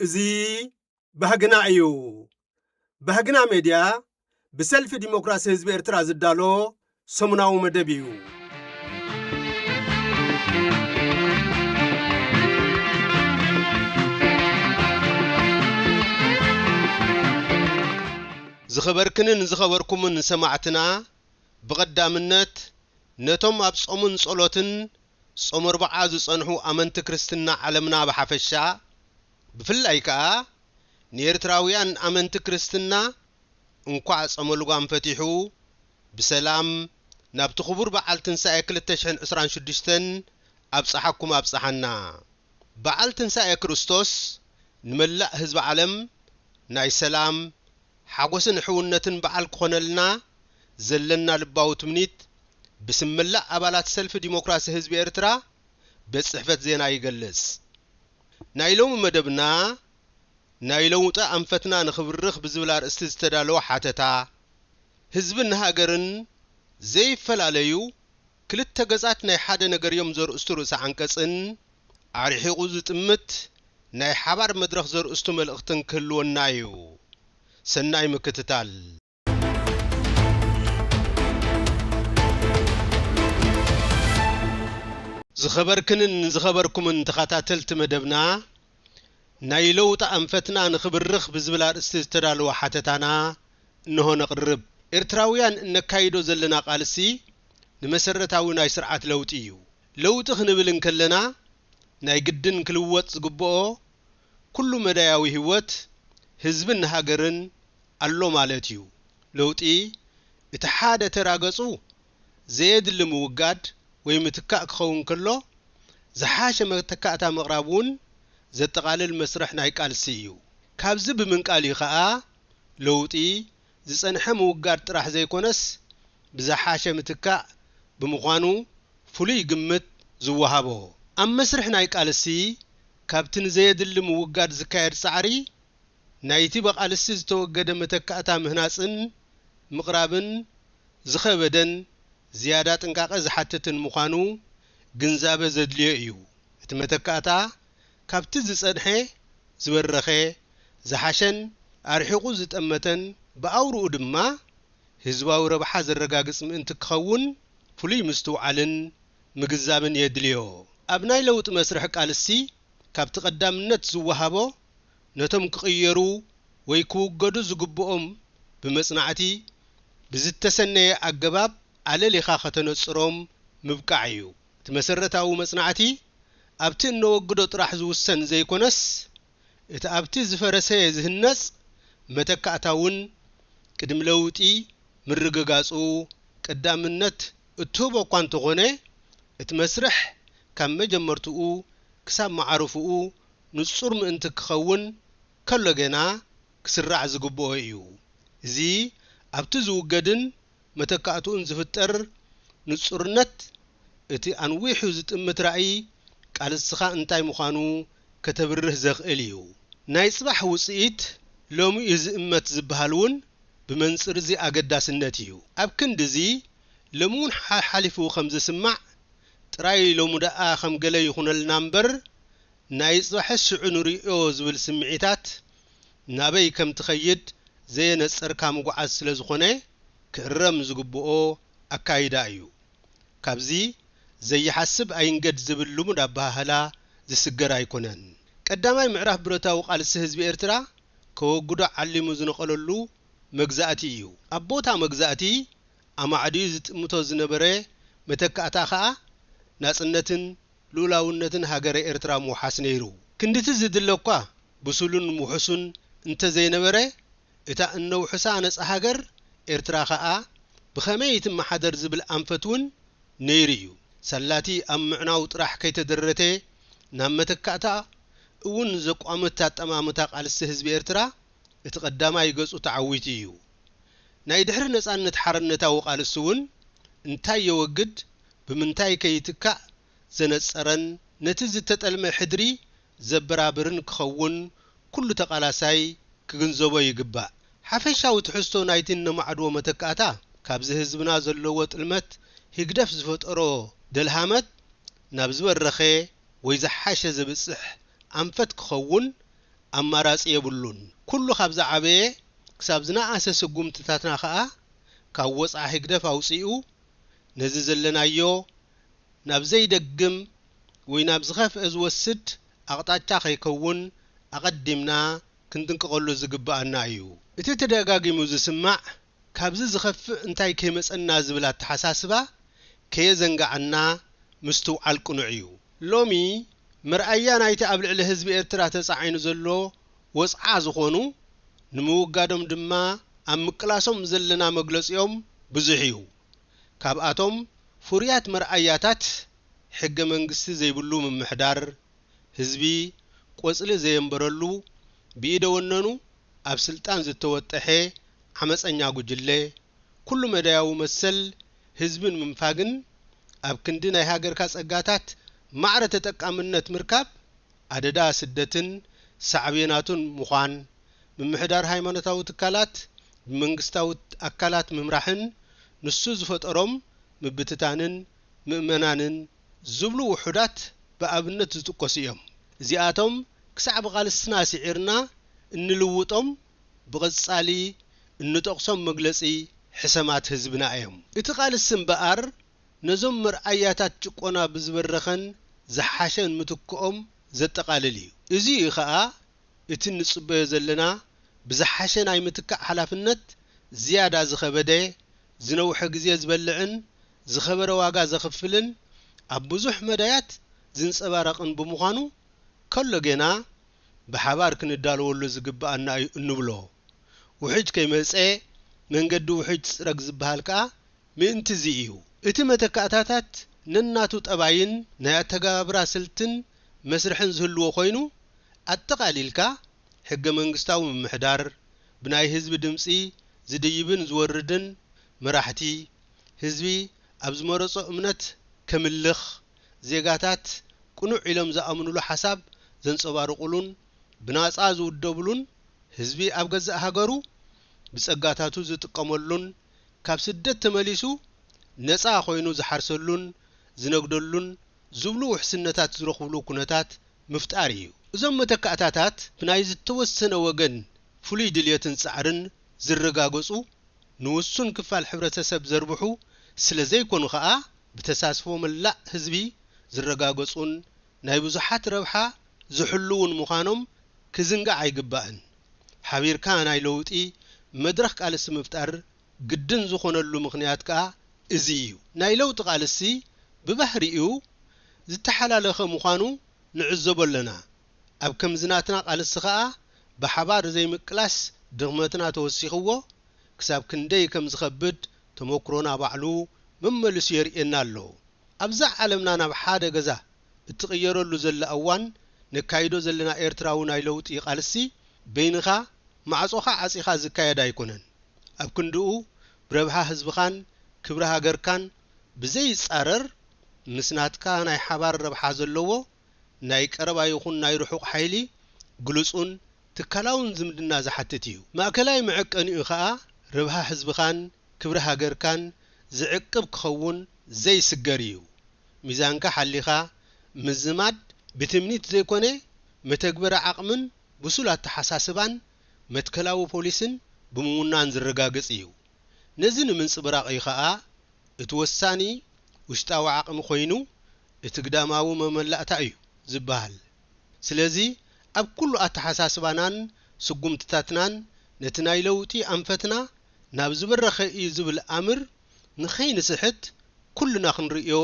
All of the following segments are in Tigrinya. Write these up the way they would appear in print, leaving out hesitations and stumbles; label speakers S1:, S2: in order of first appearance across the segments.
S1: እዙ ባህግና እዩ ባህግና ሜድያ ብሰልፊ ዲሞክራሲ ህዝቢ ኤርትራ ዝዳሎ ሰሙናዊ መደብ እዩ ዝኸበርክንን ዝኸበርኩምን ሰማዕትና ብቐዳምነት ነቶም ኣብ ጾሙን ጸሎትን ጾም 40 ዝጸንሑ ኣመንቲ ክርስትና ዓለምና በሓፈሻ ብፍላይ ከዓ ንኤርትራውያን ኣመንቲ ክርስትና እንኳዕ ጾመልጓም ፈቲሑ ብሰላም ናብቲ ክቡር በዓል ትንሳኤ 2026 ኣብጽሓኩም ኣብጽሓና በዓል ትንሳኤ ክርስቶስ ንመላእ ህዝቢ ዓለም ናይ ሰላም ሓጎስን ሕውነትን በዓል ክኾነልና ዘለና ልባዊ ትምኒት ብስም መላእ ኣባላት ሰልፊ ዲሞክራሲ ህዝቢ ኤርትራ በጽሕፈት ዜና ይገልጽ ናይ ሎሚ መደብና ናይ ለውጢ ኣንፈትና ንኽብርኽ ብዝብል ኣርእስቲ ዝተዳለወ ሓተታ ህዝብን ሃገርን ዘይፈላለዩ ክልተ ገጻት ናይ ሓደ ነገር እዮም ዘርእስቱ ርእሰ አንቀጽን ኣርሒቑ ዝጥምት ናይ ሓባር መድረኽ ዘርእስቱ መልእኽትን ክህልወና እዩ ሰናይ ምክትታል ዝኸበርክንን ዝኸበርኩምን ተኸታተልቲ መደብና ናይ ለውጢ አንፈትና ንኽብርኽ ብዝብል ኣርእስቲ ዝተዳለወ ሓተታና እንሆ ነቕርብ ኤርትራውያን እነካይዶ ዘለና ቃልሲ ንመሰረታዊ ናይ ስርዓት ለውጢ እዩ ለውጢ ክንብል እንከለና ናይ ግድን ክልወጥ ዝግብኦ ኩሉ መዳያዊ ህይወት ህዝብን ሃገርን ኣሎ ማለት እዩ ለውጢ እቲ ሓደ ተራገጹ ዘየድሊ ምውጋድ ወይ ምትካእ ክኸውን ከሎ ዝሓሸ መተካእታ ምቕራቡን ዘጠቓልል መስርሕ ናይ ቃልሲ እዩ ካብዚ ብምንቃል ከዓ ለውጢ ዝጸንሐ ምውጋድ ጥራሕ ዘይኮነስ ብዝሓሸ ምትካእ ብምዃኑ ፍሉይ ግምት ዝወሃቦ ኣብ መስርሕ ናይ ቃልሲ ካብቲ ንዘየድሊ ምውጋድ ዝካየድ ጻዕሪ ናይቲ በቃልሲ ዝተወገደ መተካእታ ምህናጽን ምቕራብን ዝኸበደን ዝያዳ ጥንቃቐ ዝሓትትን ምዃኑ ግንዛበ ዘድልዮ እዩ እቲ መተካእታ ካብቲ ዝጸንሐ ዝበረኸ ዝሓሸን ኣርሒቑ ዝጠመተን ብኣውርኡ ድማ ህዝባዊ ረብሓ ዘረጋግጽ ምእንቲ ክኸውን ፍሉይ ምስትውዓልን ምግዛብን የድልዮ ኣብ ናይ ለውጢ መስርሕ ቃልሲ ካብቲ ቀዳምነት ዝወሃቦ ነቶም ክቕየሩ ወይ ክውገዱ ዝግብኦም ብመጽናዕቲ ብዝተሰነየ ኣገባብ ኣለሌኻ ከተነጽሮም ምብቃዕ እዩ እቲ መሰረታዊ መጽናዕቲ ኣብቲ እንወግዶ ጥራሕ ዝውሰን ዘይኮነስ እቲ ኣብቲ ዝፈረሰ ዝህነጽ መተካእታውን ቅድም ለውጢ ምርግጋጹ ቀዳምነት እትህቦ እኳ እንተኾነ እቲ መስርሕ ካብ መጀመርትኡ ክሳብ መዓርፍኡ ንጹር ምእንቲ ክኸውን ከሎ ገና ክስራዕ ዝግብኦ እዩ እዚ ኣብቲ ዝውገድን መተካእቱን ዝፍጠር ንጹርነት እቲ አንዊሑ ዝጥምት ራእይ ቃልስኻ እንታይ ምዃኑ ከተብርህ ዘኽእል እዩ ናይ ጽባሕ ውጽኢት ሎሚ ዝእመት ዝበሃልውን ብመንጽር እዚ ኣገዳስነት እዩ ኣብ ክንዲዚ ለሙን ሓሊፉ ከም ዝስማዕ ጥራይ ሎሙ ደኣ ከም ገለ ይኹነልና እምበር ናይ ጽባሕ ስዑ ንሪኦ ዝብል ስምዒታት ናበይ ከም ትኸይድ ዘየነጸርካ ምጉዓዝ ስለ ዝኾነ ክእረም ዝግብኦ ኣካይዳ እዩ ካብዚ ዘይሓስብ ኣይንገድ ዝብል ልሙድ ኣባህላ ዝስገር ኣይኮነን ቀዳማይ ምዕራፍ ብረታዊ ቃልሲ ህዝቢ ኤርትራ ከወግዶ ዓሊሙ ዝነቐለሉ መግዛእቲ እዩ ኣብ ቦታ መግዛእቲ ኣማዕድዩ ዝጥምቶ ዝነበረ መተካእታ ከዓ ናጽነትን ሉላውነትን ሃገረ ኤርትራ ምውሓስ ነይሩ ክንድቲ ዝድለኳ ብሱሉን ምውሕሱን እንተዘይነበረ እታ እነውሕሳ ነጻ ሃገር ኤርትራ ከዓ ብኸመይ ትመሓደር ዝብል ኣንፈትውን ነይሩ እዩ ሰላቲ ኣብ ምዕናው ጥራሕ ከይተደረተ ናብ መተካእታ እውን ዘቋመት ኣጠማምታ ቃልሲ ህዝቢ ኤርትራ እቲ ቀዳማይ ገጹ ተዓዊቱ እዩ ናይ ድሕሪ ነጻነት ሓርነታዊ ቃልሲ እውን እንታይ የወግድ ብምንታይ ከይትካእ ዘነጸረን ነቲ ዝተጠልመ ሕድሪ ዘበራብርን ክኸውን ኩሉ ተቃላሳይ ክግንዘቦ ይግባእ ሓፈሻዊ ትሕዝቶ ናይቲ ነማዕድዎ መተካእታ ካብዚ ህዝብና ዘለዎ ጥልመት ህግደፍ ዝፈጠሮ ደልሃመት ናብ ዝበረኸ ወይ ዝሓሸ ዝብጽሕ ኣንፈት ክኸውን ኣማራጺ የብሉን ኩሉ ካብ ዝዓበየ ክሳብ ዝናኣሰ ስጉምትታትና ኸኣ ካብ ወጻኢ ህግደፍ ኣውፂኡ ነዚ ዘለናዮ ናብ ዘይደግም ወይ ናብ ዝኸፍአ ዝወስድ ኣቕጣጫ ከይከውን ኣቐዲምና ክንጥንቀቐሉ ዝግባአና እዩ እቲ ተደጋጊሙ ዝስማዕ ካብዚ ዝኸፍእ እንታይ ከይመጸና ዝብል ኣተሓሳስባ ከየዘንጋዓና ምስትውዓል ቅኑዕ እዩ ሎሚ መርኣያ ናይቲ ኣብ ልዕሊ ህዝቢ ኤርትራ ተጻዒኑ ዘሎ ወጽዓ ዝኾኑ ንምውጋዶም ድማ ኣብ ምቅላሶም ዘለና መግለጺኦም ብዙሕ እዩ ካብኣቶም ፍርያት መርኣያታት ሕገ መንግስቲ ዘይብሉ ምምሕዳር ህዝቢ ቆጽሊ ዘየንበረሉ ብኢደ ወነኑ ኣብ ስልጣን ዝተወጠሐ ዓመፀኛ ጉጅለ ኩሉ መዳያዊ መሰል ህዝብን ምንፋግን ኣብ ክንዲ ናይ ሃገርካ ጸጋታት ማዕረ ተጠቃምነት ምርካብ ኣደዳ ስደትን ሳዕቤናቱን ምዃን ምምሕዳር ሃይማኖታዊ ትካላት ብመንግስታዊ ኣካላት ምምራሕን ንሱ ዝፈጠሮም ምብትታንን ምእመናንን ዝብሉ ውሑዳት በኣብነት ዝጥቆስ እዮም እዚኣቶም ክሳዕ ብቓልስና ሲዒርና እንልውጦም ብቐጻሊ እንጠቕሶም መግለጺ ሕሰማት ህዝብና እዮም እቲ ቓልስ እምበኣር ነዞም መርኣያታት ጭቆና ብዝበረኸን ዝሓሸን ምትክኦም ዘጠቓልል እዩ እዚ ኸኣ እቲ ንጽበዮ ዘለና ብዝሓሸ ናይ ምትካእ ሓላፍነት ዝያዳ ዝኸበደ ዝነውሐ ግዜ ዝበልዕን ዝኸበረ ዋጋ ዘኽፍልን ኣብ ብዙሕ መዳያት ዝንጸባረቕን ብምዃኑ ከሎ ገና ብሓባር ክንዳለወሉ ዝግባአና እዩ እንብሎ ውሕጅ ከይመጸ መንገዲ ውሕጅ ጽረግ ዝበሃል ከኣ ምእንቲ እዚ እዩ እቲ መተካእታታት ነናቱ ጠባይን ናይ ኣተጋባብራ ስልትን መስርሕን ዝህልዎ ኮይኑ ኣጠቓሊልካ ሕገ መንግስታዊ ምምሕዳር ብናይ ህዝቢ ድምፂ ዝድይብን ዝወርድን መራሕቲ ህዝቢ ኣብ ዝመረጾ እምነት ከምልኽ ዜጋታት ቅኑዕ ኢሎም ዝኣምኑሉ ሓሳብ ዘንጸባርቑሉን ብናጻ ዝውደብሉን ህዝቢ ኣብ ገዛእ ሃገሩ ብጸጋታቱ ዝጥቀመሉን ካብ ስደት ተመሊሱ ነጻ ኮይኑ ዝሓርሰሉን ዝነግደሉን ዝብሉ ውሕስነታት ዝረኽብሉ ኩነታት ምፍጣር እዩ እዞም መተካእታታት ብናይ ዝተወሰነ ወገን ፍሉይ ድልየትን ጻዕርን ዝረጋገጹ ንውሱን ክፋል ሕብረተሰብ ዘርብሑ ስለ ዘይኮኑ ኸኣ ብተሳስፎ መላእ ህዝቢ ዝረጋገጹን ናይ ብዙሓት ረብሓ ዝሕልውን ምዃኖም ክዝንጋዕ ኣይግባእን ሓቢርካ ናይ ለውጢ መድረኽ ቃልሲ ምፍጣር ግድን ዝኾነሉ ምኽንያት ከኣ እዚ እዩ ናይ ለውጢ ቃልሲ ብባህሪኡ ዝተሓላለኸ ምዃኑ ንዕዘቦ ኣለና ኣብ ከምዝናትና ቃልሲ ኸኣ ብሓባር ዘይምቅላስ ድኽመትና ተወሲኽዎ ክሳብ ክንደይ ከም ዝኸብድ ተመክሮና ባዕሉ መመልሱ የርኤና ኣሎ ኣብዛ ዓለምና ናብ ሓደ ገዛ እትቕየረሉ ዘላ እዋን ነካይዶ ዘለና ኤርትራዊ ናይ ለውጢ ቃልሲ በይንኻ ማዕጾኻ ዓጺኻ ዝካየድ ኣይኮነን ኣብ ክንድኡ ብረብሓ ህዝብኻን ክብሪ ሃገርካን ብዘይ ጻረር ምስናትካ ናይ ሓባር ረብሓ ዘለዎ ናይ ቀረባ ይኹን ናይ ርሑቕ ሓይሊ ግሉጹን ትካላውን ዝምድና ዝሓትት እዩ ማእከላይ መዐቀኒኡ ኸኣ ረብሓ ህዝብኻን ክብሪ ሃገርካን ዝዕቅብ ክኸውን ዘይስገር እዩ ሚዛንካ ሓሊኻ ምዝማድ ብትምኒት ዘይኮነ መተግበረ ዓቕምን ብሱል ኣተሓሳስባን መትከላዊ ፖሊስን ብምውናን ዝረጋገጽ እዩ ነዚ ንምንጽብራቕ እዩ ኸኣ እቲ ወሳኒ ውሽጣዊ ዓቕሚ ኮይኑ እቲ ግዳማዊ መመላእታ እዩ ዝበሃል ስለዚ ኣብ ኩሉ ኣተሓሳስባናን ስጉምትታትናን ነቲ ናይ ለውጢ ኣንፈትና ናብ ዝበረኸ እዩ ዝብል ኣምር ንኸይንስሕት ኩልና ክንርእዮ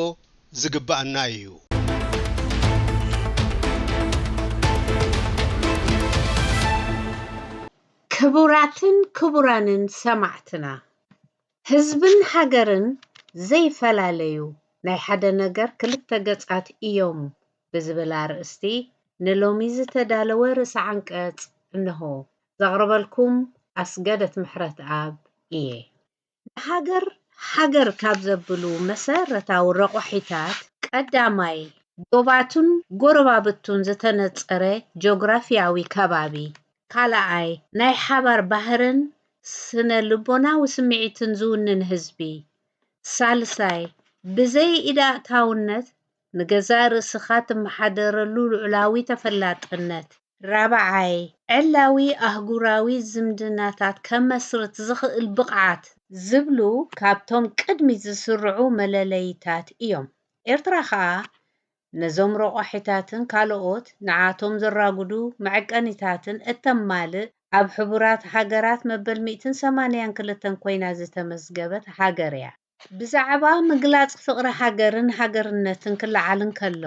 S1: ዝግባአና እዩ
S2: ክቡራትን ክቡራንን ሰማዕትና ህዝብን ሃገርን ዘይፈላለዩ ናይ ሓደ ነገር ክልተ ገጻት እዮም ብዝብል ኣርእስቲ ንሎሚ ዝተዳለወ ርእሰ አንቀጽ እንሆ ዘቕርበልኩም ኣስገደት ምሕረት ኣብ እየ ሃገር ካብ ዘብሉ መሰረታዊ ረቑሒታት ቀዳማይ ጎባቱን ጎረባብቱን ዝተነጸረ ጂኦግራፊያዊ ከባቢ ካልኣይ ናይ ሓባር ባህርን ስነ ልቦናዊ ስምዒትን ዝውንን ህዝቢ ሳልሳይ ብዘይ ኢዳእታውነት ንገዛ ርእስኻ ትመሓደረሉ ልዑላዊ ተፈላጥነት ራብዓይ ዕላዊ ኣህጉራዊ ዝምድናታት ከመስርት ዝኽእል ብቕዓት ዝብሉ ካብቶም ቅድሚት ዝስርዑ መለለይታት እዮም። ኤርትራ ከዓ ነዞም ረቑሒታትን ካልኦት ንዓቶም ዘራጉዱ መዐቀኒታትን እተማልእ ኣብ ሕቡራት ሃገራት መበል 182 ኮይና ዝተመዝገበት ሃገር እያ። ብዛዕባ ምግላፅ ፍቕሪ ሃገርን ሃገርነትን ክለዓል እንከሎ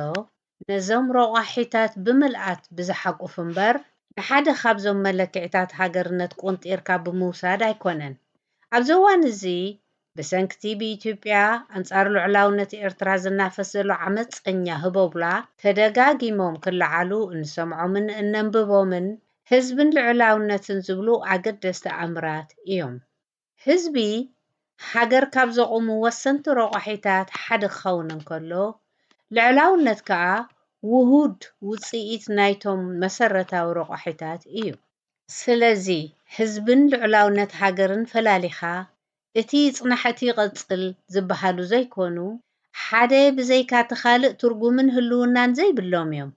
S2: ነዞም ረቑሒታት ብምልኣት ብዝሓቁፍ እምበር ንሓደ ካብዞም መለክዕታት ሃገርነት ቆንጢርካ ብምውሳድ ኣይኮነን። ኣብዚ እዋን እዚ ብሰንኪቲ ብኢትዮጵያ ኣንጻር ልዕላውነት ኤርትራ ዝናፈስ ዘሎ ዓመፀኛ ህቦብላ ተደጋጊሞም ክለዓሉ እንሰምዖምን እነንብቦምን ህዝብን ልዕላውነትን ዝብሉ ኣገደስቲ ኣምራት እዮም። ህዝቢ ሃገር ካብ ዘቑሙ ወሰንቲ ረቑሒታት ሓደ ክኸውን እንከሎ ልዕላውነት ከዓ ውሁድ ውፅኢት ናይቶም መሰረታዊ ረቑሒታት እዩ። ስለዚ ህዝብን ልዕላውነት ሃገርን ፈላሊኻ እቲ ይጽናሕ እቲ ይቕጽል ዝበሃሉ ዘይኮኑ ሓደ ብዘይካ እቲ ካልእ ትርጉምን ህልውናን ዘይብሎም እዮም።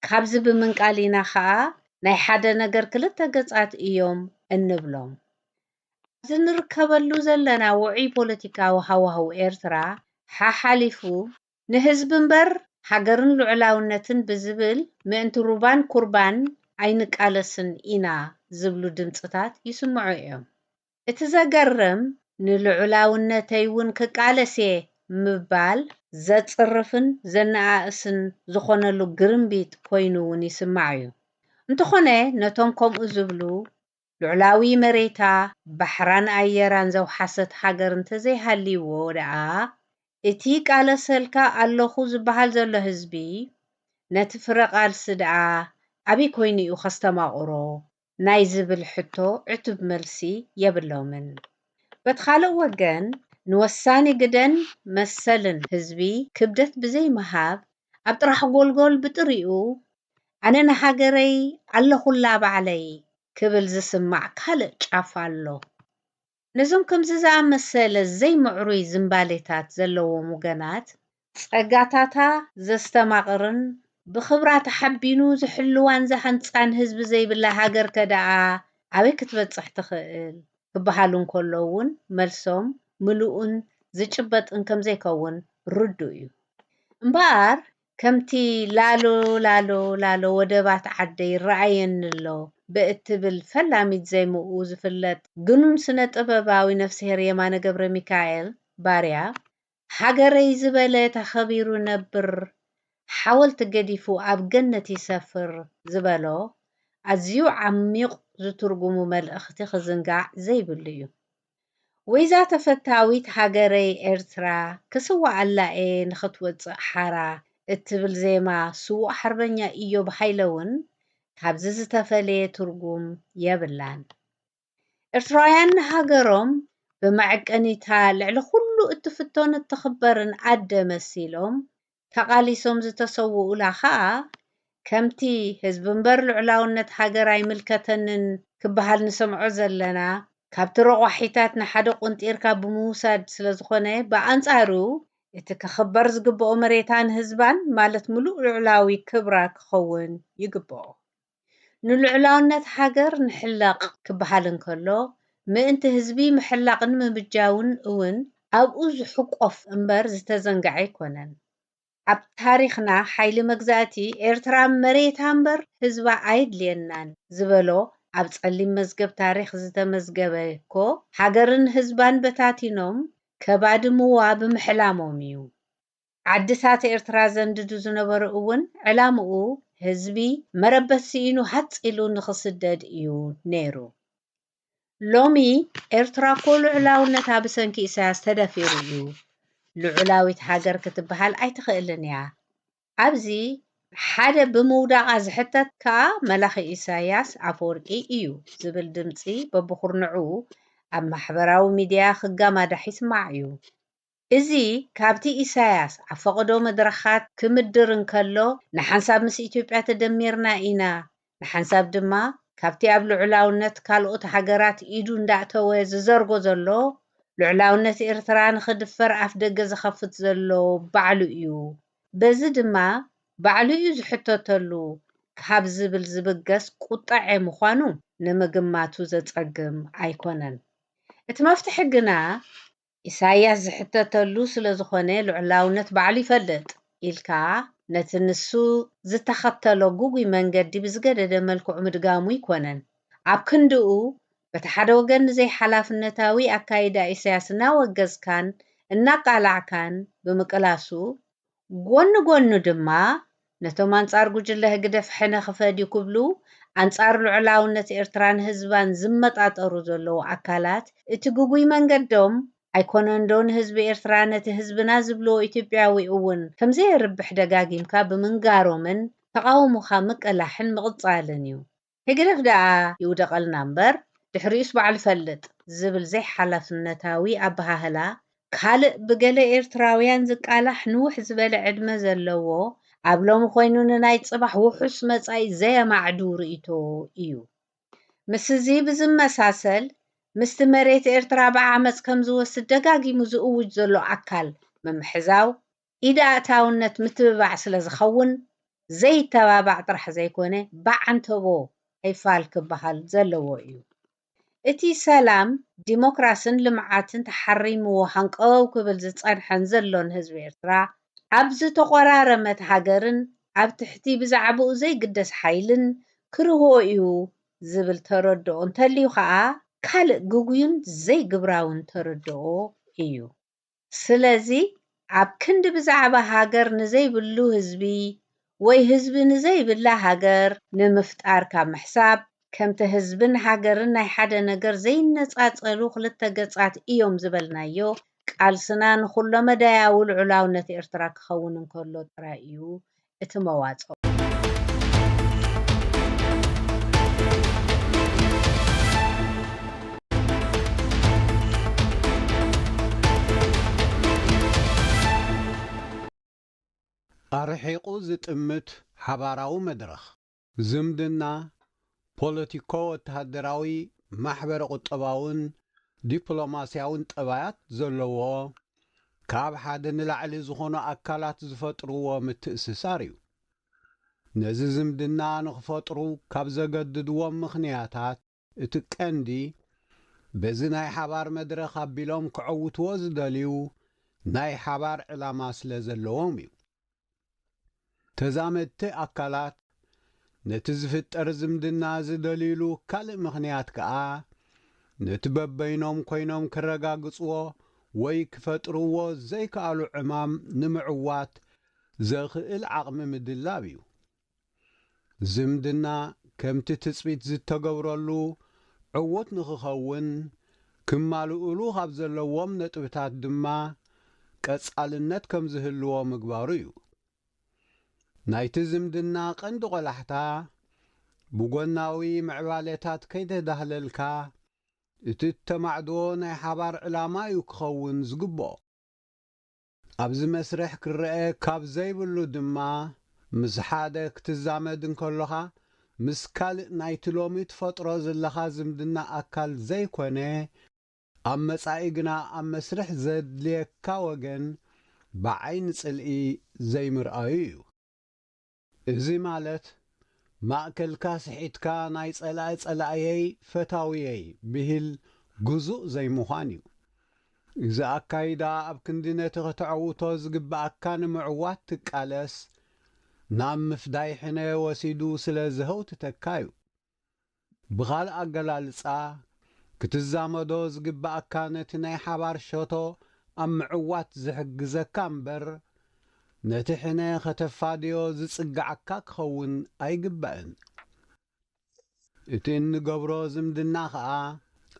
S2: ካብዚ ብምንቃል ኢና ከዓ ናይ ሓደ ነገር ክልተ ገጻት እዮም እንብሎም። እዚ ንርከበሉ ዘለና ውዑይ ፖለቲካዊ ሃዋህው ኤርትራ ሓሓሊፉ ንህዝቢ እምበር ሃገርን ልዕላውነትን ብዝብል ምእንቲ ሩባን ኩርባን ኣይንቃለስን ኢና ዝብሉ ድምፅታት ይስምዑ እዮም። እቲ ዘገርም ንልዕላውነተይ እውን ክቃለስ እየ ምባል ዘፅርፍን ዘነኣእስን ዝኾነሉ ግርምቢጥ ኮይኑ እውን ይስማዕ እዩ። እንተኾነ ነቶም ከምኡ ዝብሉ ልዕላዊ መሬታ ባሕራን ኣየራን ዘውሓሰት ሃገር እንተዘይሃልይዎ ደኣ እቲ ቃለሰልካ ኣለኹ ዝበሃል ዘሎ ህዝቢ ነቲ ፍረ ቃልሲ ደኣ ኣበይ ኮይኑ እዩ ከስተማቕሮ ናይ ዝብል ሕቶ ዕቱብ መልሲ የብሎምን። በቲ ካልእ ወገን ንወሳኒ ግደን መሰልን ህዝቢ ክብደት ብዘይምሃብ ኣብ ጥራሕ ጎልጎል ብጥሪኡ ኣነ ንሃገረይ ኣለኹላ ባዕለይ ክብል ዝስማዕ ካልእ ጫፍ ኣሎ። ነዞም ከምዚ ዝኣመሰለ ዘይምዕሩይ ዝምባሌታት ዘለዎም ወገናት ፀጋታታ ዘስተማቕርን ብኽብራ ተሓቢኑ ዝሕልዋን ዘሃንፃን ህዝቢ ዘይብላ ሃገር ከደኣ ኣበይ ክትበፅሕ ትኽእል ክበሃሉ እንከሎ እውን መልሶም ምሉእን ዝጭበጥን ከም ዘይከውን ርዱእ እዩ። እምበኣር ከምቲ ላሎ ላሎ ላሎ ወደባት ዓደይ ይረኣየኒ ኣሎ ብእትብል ፈላሚት ዘይምኡ ዝፍለጥ ግኑን ስነ ጥበባዊ ነፍስሄር የማነ ገብረ ሚካኤል ባርያ ሃገረይ ዝበለ ተኸቢሩ ነብር ሓወልቲ ገዲፉ ኣብ ገነት ይሰፍር ዝበሎ ኣዝዩ ዓሚቕ ዝትርጉሙ መልእኽቲ ክዝንጋዕ ዘይብሉ እዩ። ወይዛ ተፈታዊት ሃገረይ ኤርትራ ክስዋዓላ እየ ንኽትወፅእ ሓራ እትብል ዜማ ስዉእ ሓርበኛ ኢዮብ ሃይለ እውን ካብዚ ዝተፈለየ ትርጉም የብላን። ኤርትራውያን ሃገሮም ብመዐቀኒታ ልዕሊ ኩሉ እትፍቶን እትኽበርን ኣደ መሲሎም ተቓሊሶም ዝተሰውኡላ ከዓ ከምቲ ህዝቢ እምበር ልዕላውነት ሃገር ኣይምልከተንን ክበሃል ንሰምዖ ዘለና ካብቲ ረቑሒታት ንሓደ ቆንጢርካ ብምውሳድ ስለ ዝኾነ ብኣንጻሩ እቲ ክኽበር ዝግብኦ መሬታን ህዝባን ማለት ምሉእ ልዕላዊ ክብራ ክኸውን ይግብኦ። ንልዕላውነት ሃገር ንሕለቕ ክበሃል እንከሎ ምእንቲ ህዝቢ ምሕላቕን ምብጃውን እውን ኣብኡ ዝሕቆፍ እምበር ዝተዘንግዐ ኣይኮነን። ኣብ ታሪኽና ሓይሊ መግዛእቲ ኤርትራ መሬታ እምበር ህዝባ ኣይድልየናን ዝበሎ ኣብ ጸሊም መዝገብ ታሪኽ ዝተመዝገበ እኮ ሃገርን ህዝባን በታቲኖም ከባድምዋ ብምሕላሞም እዩ። ዓድታት ኤርትራ ዘንድዱ ዝነበሩ እውን ዕላምኡ ህዝቢ መረበት ሲኢኑ ሃፂሉ ንኽስደድ እዩ ነይሩ። ሎሚ ኤርትራ እኮ ልዕላውነታ ብሰንኪ ኢሳያስ ተደፊሩ እዩ። ልዑላዊት ሃገር ክትበሃል ኣይትኽእልን እያ። ኣብዚ ሓደ ብምውዳቓ ዝሕተት ከዓ መላኺ ኢሳያስ ኣፈወርቂ እዩ ዝብል ድምፂ በብኹርንዑ ኣብ ማሕበራዊ ሚድያ ክጋማዳሕ ይስማዕ እዩ። እዚ ካብቲ ኢሳያስ ኣብ ፈቕዶ መድረኻት ክምድር እንከሎ ንሓንሳብ ምስ ኢትዮጵያ ተደሚርና ኢና ንሓንሳብ ድማ ካብቲ ኣብ ልዕላውነት ካልኦት ሃገራት ኢዱ እንዳእተወ ዝዘርጎ ዘሎ ልዕላውነት ኤርትራ ንኽድፈር ኣፍ ደገ ዝኸፍት ዘሎ ባዕሉ እዩ። በዚ ድማ ባዕሉ እዩ ዝሕተተሉ ካብ ዝብል ዝብገስ ቁጣዕ ምዃኑ ንምግማቱ ዘጸግም ኣይኮነን። እቲ መፍትሒ ግና ኢሳያስ ዝሕተተሉ ስለ ዝኾነ ልዕላውነት ባዕሉ ይፈልጥ ኢልካ ነቲ ንሱ ዝተኸተሎ ጉጉይ መንገዲ ብዝገደደ መልክዑ ምድጋሙ ይኮነን። ኣብ ክንድኡ በቲ ሓደ ወገን ንዘይ ሓላፍነታዊ ኣካይዳ ኢሳያስ እናወገዝካን እናቃላዕካን ብምቅላሱ ጎኑ ጎኑ ድማ ነቶም ኣንጻር ጉጅለ ህግደፍ ሕነ ክፈድ ክብሉ ኣንጻር ልዕላውነት ኤርትራን ህዝባን ዝመጣጠሩ ዘለዉ ኣካላት እቲ ጉጉይ መንገዶም ኣይኮነን ዶ ንህዝቢ ኤርትራ ነቲ ህዝብና ዝብልዎ ኢትዮጵያዊ እውን ከምዘየርብሕ ደጋጊምካ ብምንጋሮምን ተቃውሞኻ ምቅላሕን ምቕጻልን እዩ። ህግደፍ ደኣ ይውደቐልና እምበር ድሕሪኡስ ባዕሉ ይፈልጥ ዝብል ዘይሓላፍነታዊ ኣበሃህላ ካልእ ብገለ ኤርትራውያን ዝቃላሕ ንውሕ ዝበለ ዕድመ ዘለዎ ኣብ ሎሚ ኮይኑ ንናይ ጽባሕ ውሑስ መጻኢ ዘየማዕዱ ርእይቶ እዩ። ምስዚ ብዝመሳሰል ምስቲ መሬት ኤርትራ ብዓመፅ ከም ዝወስድ ደጋጊሙ ዝእውጅ ዘሎ ኣካል ምምሕዛው ኢደ ኣእታውነት ምትብባዕ ስለ ዝኸውን ዘይተባባዕ ጥራሕ ዘይኮነ ባዓንተቦ ኣይፋል ክበሃል ዘለዎ እዩ። እቲ ሰላም ዲሞክራስን ልምዓትን ተሓሪምዎ ሃንቀው ክብል ዝጸንሐን ዘሎን ህዝቢ ኤርትራ ኣብ ዝተቆራረመት ሃገርን ኣብ ትሕቲ ብዛዕባኡ ዘይግደስ ሓይልን ክርህቦ እዩ ዝብል ተረድኦ እንተልዩ ከዓ ካልእ ጉጉዩን ዘይግብራውን ተረድኦ እዩ። ስለዚ ኣብ ክንዲ ብዛዕባ ሃገር ንዘይብሉ ህዝቢ ወይ ህዝቢ ንዘይብላ ሃገር ንምፍጣር ካብ ምሕሳብ ከምቲ ህዝብን ሃገርን ናይ ሓደ ነገር ዘይነጻጸሉ ክልተ ገጻት እዮም ዝበልናዮ ቃልስና ንኹሎ መዳያዊ ልዕላውነት ኤርትራ ክኸውን እንከሎ ጥራይ እዩ እቲ መዋጽኦ።
S3: ኣርሒቁ ዝጥምት ሓባራዊ መድረኽ ዝምድና ፖለቲኮ ወተሃደራዊ ማሕበረ ቁጠባውን ዲፕሎማስያውን ጠባያት ዘለዎ ካብ ሓደ ንላዕሊ ዝኾኑ ኣካላት ዝፈጥርዎ ምትእስሳር እዩ። ነዚ ዝምድና ንኽፈጥሩ ካብ ዘገድድዎም ምኽንያታት እቲ ቀንዲ በዚ ናይ ሓባር መድረኽ ኣቢሎም ክዕውትዎ ዝደልዩ ናይ ሓባር ዕላማ ስለ ዘለዎም እዩ። ተዛመድቲ ኣካላት ነቲ ዝፍጠር ዝምድና ዝደልይሉ ካልእ ምኽንያት ከዓ ነቲ በበይኖም ኮይኖም ክረጋግጽዎ ወይ ክፈጥርዎ ዘይከኣሉ ዕማም ንምዕዋት ዘኽእል ዓቕሚ ምድላብ እዩ። ዝምድና ከምቲ ትጽቢት ዝተገብረሉ ዕውት ንኽኸውን ክማልኡሉ ካብ ዘለዎም ነጥብታት ድማ ቀጻልነት ከም ዝህልዎ ምግባሩ እዩ። ናይቲ ዝምድና ቀንዲ ቆላሕታ ብጎናዊ ምዕባለታት ከይተዳህለልካ እቲ ተማዕድዎ ናይ ሓባር ዕላማ እዩ ክኸውን ዝግብኦ። ኣብዚ መስርሕ ክርአ ካብ ዘይብሉ ድማ ምስ ሓደ ክትዛመድ እንከለኻ ምስ ካልእ ናይቲ ሎሚ ትፈጥሮ ዘለኻ ዝምድና ኣካል ዘይኮነ ኣብ መጻኢ ግና ኣብ መስርሕ ዘድልየካ ወገን ብዓይኒ ጽልኢ ዘይምርኣዩ እዩ። እዚ ማለት ማእከልካ ስሒትካ ናይ ጸላእ ጸላእየይ ፈታውየይ ብሂል ግዙእ ዘይምዃን እዩ። እዚ ኣካይዳ ኣብ ክንዲ ነቲ ኽተዕውቶ ዝግብኣካ ንምዕዋት ትቃለስ ናብ ምፍዳይ ሕነ ወሲዱ ስለ ዝህውትተካ እዩ። ብኻልእ ኣገላልጻ ክትዛመዶ ዝግብኣካ ነቲ ናይ ሓባር ሸቶ ኣብ ምዕዋት ዝሕግዘካ እምበር ነቲ ሕነ ኸተፋድዮ ዝጽጋዓካ ክኸውን ኣይግባእን። እቲ እንገብሮ ዝምድና ከዓ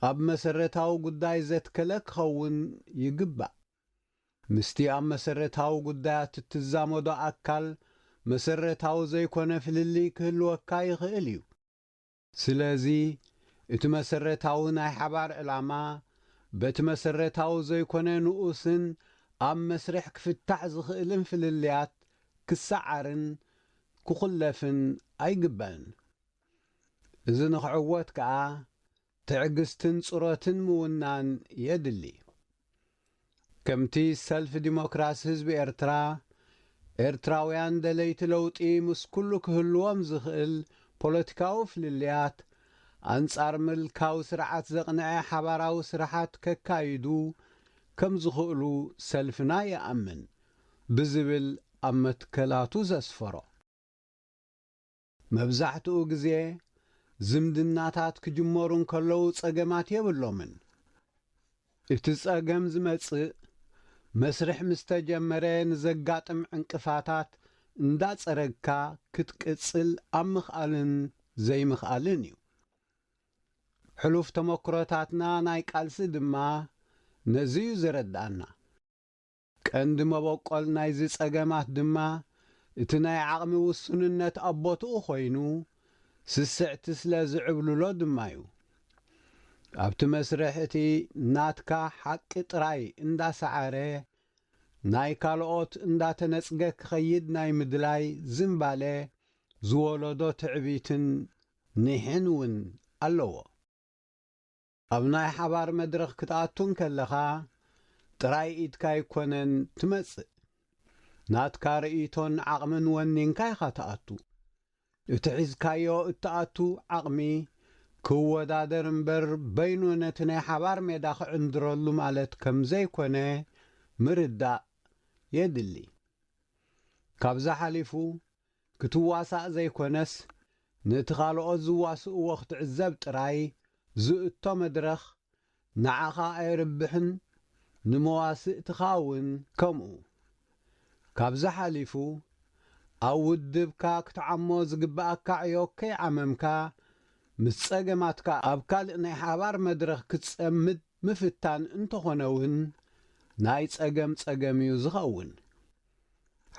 S3: ኣብ መሰረታዊ ጉዳይ ዘትከለ ክኸውን ይግባእ። ምስቲ ኣብ መሰረታዊ ጉዳያት እትዛመዶ ኣካል መሰረታዊ ዘይኮነ ፍልሊ ክህልወካ ይኽእል እዩ። ስለዚ እቲ መሰረታዊ ናይ ሓባር ዕላማ በቲ መሰረታዊ ዘይኮነ ንኡስን ኣብ መስርሕ ክፍታሕ ዝኽእልን ፍልልያት ክሰዓርን ክኹለፍን ኣይግባእን። እዚ ንኽዕወት ከዓ ትዕግስትን ጽሮትን ምውናን የድሊ። ከምቲ ሰልፊ ዲሞክራሲ ህዝቢ ኤርትራ ኤርትራውያን ደለይቲ ለውጢ ምስ ኩሉ ክህልዎም ዝኽእል ፖለቲካዊ ፍልልያት አንጻር ምልካዊ ስርዓት ዘቕንዐ ሓባራዊ ስራሓት ከካይዱ ከም ዝኽእሉ ሰልፍና ይኣምን ብዝብል ኣብ መትከላቱ ዘስፈሮ መብዛሕትኡ ግዜ ዝምድናታት ክጅመሩ እንከለዉ ጸገማት የብሎምን እቲ ጸገም ዝመጽእ መስርሕ ምስ ተጀመረ ንዘጋጥም ዕንቅፋታት እንዳጸረግካ ክትቅጽል ኣብ ምኽኣልን ዘይምኽኣልን እዩ ሕሉፍ ተመክሮታትና ናይ ቃልሲ ድማ ነዚዩ ዝረዳእና ቀንዲ መበቆል ናይዚ ጸገማት ድማ እቲ ናይ ዓቕሚ ውስንነት ኣቦትኡ ኮይኑ ስስዕቲ ስለ ዝዕብልሎ ድማ እዩ ኣብቲ መስርሕ እቲ ናትካ ሓቂ ጥራይ እንዳሰዓረ ናይ ካልኦት እንዳተነጽገ ክኸይድ ናይ ምድላይ ዝምባለ ዝወለዶ ትዕቢትን ኒሕን እውን ኣለዎ ኣብ ናይ ሓባር መድረኽ ክትኣቱን ከለኻ ጥራይ ኢድካ ይኮነን ትመጽእ ናትካ ርእይቶን ዓቕምን ወኒንካ ኢኻ ትኣቱ እቲ ሒዝካዮ እትኣቱ ዓቕሚ ክወዳደር እምበር በይኑ ነቲ ናይ ሓባር ሜዳ ክዕንድረሉ ማለት ከም ዘይኮነ ምርዳእ የድሊ ካብዛ ሓሊፉ ክትዋሳእ ዘይኮነስ ነቲ ካልኦት ዝዋስእዎ ክትዕዘብ ጥራይ ዝእቶ መድረኽ ንዓኻ ኣይርብሕን ንመዋስእትኻ እውን ከምኡ ካብዛ ሓሊፉ ኣብ ውድብካ ክትዓሞ ዝግባአካ ዕዮ ከይዓመምካ ምስ ጸገማትካ ኣብ ካልእ ናይ ሓባር መድረኽ ክትጸምድ ምፍታን እንተኾነ እውን ናይ ጸገም እዩ ዝኸውን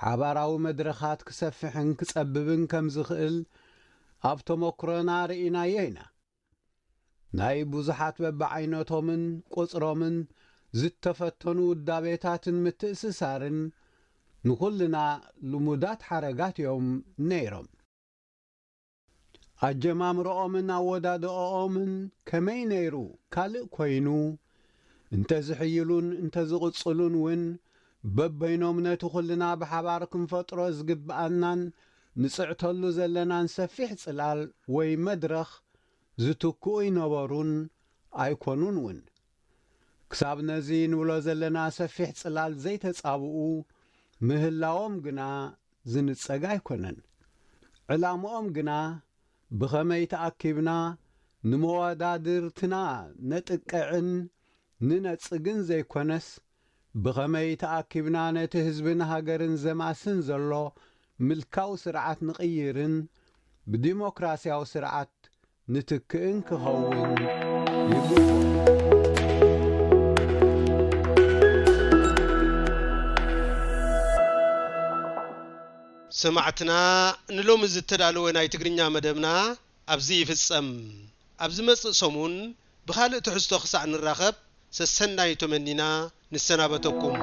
S3: ሓባራዊ መድረኻት ክሰፍሕን ክጸብብን ከም ዝኽእል ኣብ ተመክሮና ርኢናዮ ኢና ናይ ብዙሓት በብዓይነቶምን ቁጽሮምን ዝተፈተኑ ውዳቤታትን ምትእስሳርን ንኹልና ልሙዳት ሓረጋት እዮም ነይሮም ኣጀማምሮኦምን ኣወዳድኦኦምን ከመይ ነይሩ ካልእ ኮይኑ እንተዝሕይሉን እንተዝቕጽሉን እውን በበይኖም ነቲ ኹልና ብሓባር ክንፈጥሮ ዝግብኣናን ንጽዕተሉ ዘለናን ሰፊሕ ጽላል ወይ መድረኽ ዝትክኡ ይነበሩን ኣይኮኑን እውን ክሳብ ነዚ ንብሎ ዘለና ሰፊሕ ጽላል ዘይተጻብኡ ምህላዎም ግና ዝንጸጋ ኣይኮነን ዕላምኦም ግና ብኸመይ ተኣኪብና ንመወዳድርትና ነጥቀዕን ንነጽግን ዘይኮነስ ብኸመይ ተኣኪብና ነቲ ህዝብን ሃገርን ዘማስን ዘሎ ምልካው ስርዓት ንቕይርን ብዲሞክራስያዊ ስርዓት ንትክእን ክኸውን ይግባእ
S1: ሰማዕትና ንሎም ዝተዳለወ ናይ ትግርኛ መደብና ኣብዚ ይፍጸም ኣብዚ መጽእ ሰሙን ብኻልእ ትሕዝቶ ክሳዕ ንራኸብ ሰሰናይ ተመኒና ንሰናበተኩም